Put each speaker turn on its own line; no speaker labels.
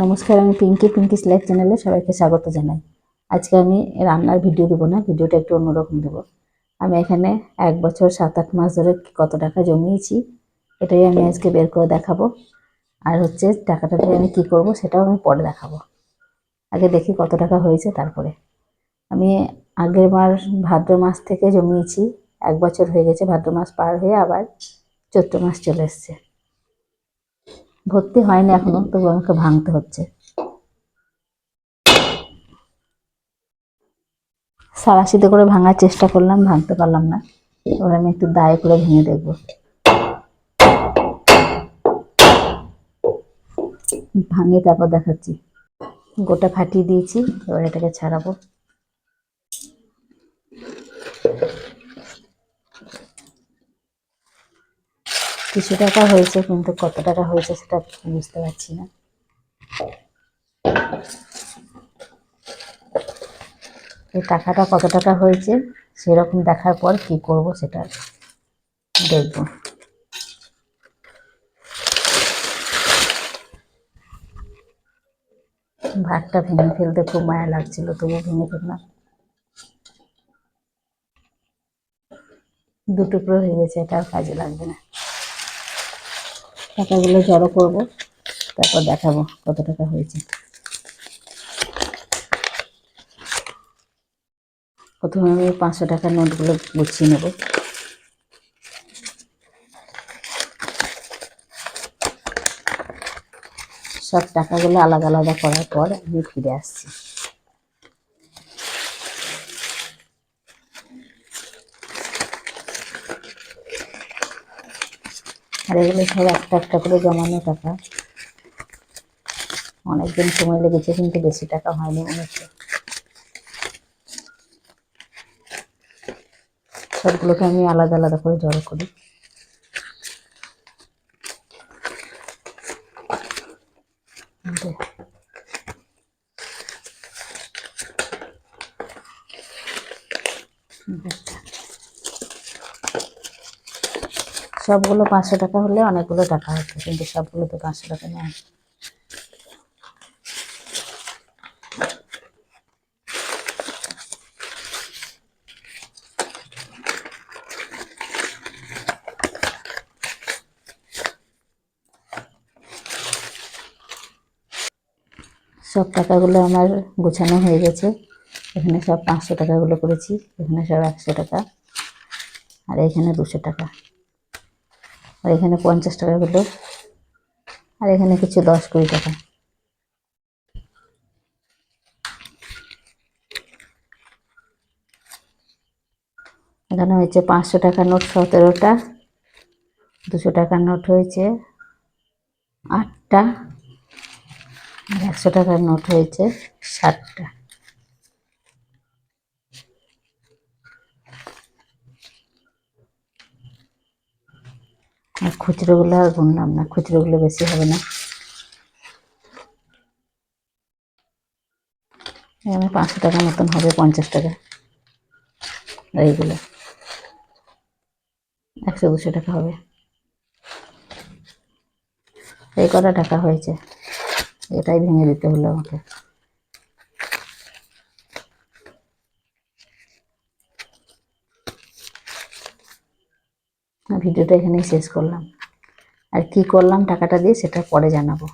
নমস্কার, আমি পিঙ্কিস লাইফ চ্যানেলে সবাইকে স্বাগত জানাই। আজকে আমি রান্নার ভিডিও দেবো না, ভিডিওটা একটু অন্যরকম দেবো। আমি এখানে 1 বছর 7-8 মাস ধরে কত টাকা জমিয়েছি এটাই আমি আজকে বের করে দেখাবো। আর হচ্ছে টাকাটা দিয়ে আমি কি করব সেটাও আমি পরে দেখাবো। আগে দেখি কত টাকা হয়েছে তারপরে। আমি আগের বার ভাদ্র মাস থেকে জমিয়েছি, 1 বছর হয়ে গেছে, ভাদ্র মাস পার হয়ে আবার চৈত্র মাস চলে এসছে। ভর্তি হয়নি এখনো, তবু আমাকে ভাঙতে হচ্ছে। সারাশিতে করে ভাঙার চেষ্টা করলাম, ভাঙতে পারলাম না। এবার আমি একটু দায়ে করে ভেঙে দেখবো। ভাঙে তারপর দেখাচ্ছি। গোটা ফাটিয়ে দিয়েছি, এবার এটাকে ছাড়াবো। কিছু টাকা হয়েছে, কিন্তু কত টাকা হয়েছে সেটা বুঝতে পারছি না। এই টাকাটা কত টাকা হয়েছে সেরকম দেখার পর কি করব সেটা দেখব। ভাতটা ভেঙে ফেলতে খুব মায়া লাগছিল, তবু ভেঙে ফেললাম। 2 টুকরো হয়ে গেছে, এটা আর কাজে লাগবে না। টাকাগুলো জড়ো করব, তারপর দেখাবো কত টাকা হয়েছে। প্রথমে আমি 500 টাকার নোটগুলো গুছিয়ে নেব। সব টাকাগুলো আলাদা আলাদা করার পর আমি ফিরে আসছি। আর এগুলো সব একটা একটা করে জমানো টাকা। অনেকদিন সময় লেগেছে, কিন্তু বেশি টাকা হয়নি মনে হচ্ছে। সবগুলোকে আমি আলাদা আলাদা করে জড়ো করি। সবগুলো 500 টাকা হলে অনেকগুলো টাকা হতো, কিন্তু সবগুলো তো 500 টাকা নেয়। সব টাকাগুলো আমার গোছানো হয়ে গেছে। এখানে সব 500 টাকাগুলো করেছি, এখানে সব 100 টাকা, আর এখানে 200 টাকা, আর এখানে 50 টাকাগুলো, আর এখানে কিছু 10-20 টাকা। এখানে হয়েছে 500 টাকার নোট 17টা, 200 টাকার নোট হয়েছে 8টা, আর 100 টাকার নোট হয়েছে 7টা। আর খুচরোগুলো আর গুনলাম না, খুচরোগুলো বেশি হবে না। এখানে 500 টাকার মতন হবে, 50 টাকা। আর এইগুলো 100-200 টাকা হবে। এই কটা টাকা হয়েছে, এটাই ভেঙে দিতে হলো আমাকে। ভিডিওটা এখানেই শেষ করলাম। আর কি করলাম টাকাটা দিয়ে সেটা পরে জানাবো।